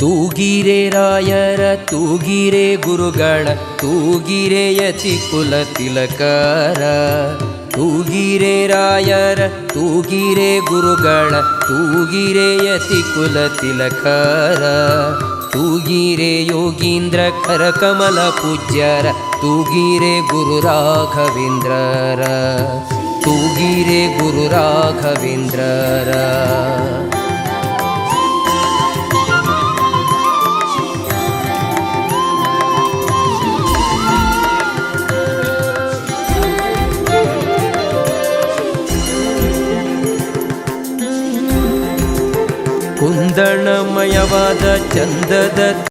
ತೂಗಿರೆ ರಾಯರ ತೂಗಿರೆ ಗುರುಗಳ ತೂಗಿರೆ ಯತಿ ಕುಲ ತಿಲಕರ. ತೂಗಿರೆ ರಾಯರ ತೂಗಿರೆ ಗುರುಗಳ ತೂಗಿರೆ ಯತಿ ಕುಲ ತಿಲಕರ. ತೂಗಿರೆ ಯೋಗೀಂದ್ರ ಕರಕಮಲ ಪೂಜ್ಯರ ತೂಗಿರೆ ಗುರು ರಾಘವೇಂದ್ರರ. ತೂಗಿರೆ ಗುರು ರಾಘವೇಂದ್ರರ. ಕುಂದಣಮಯವಾದ ಚಂದದ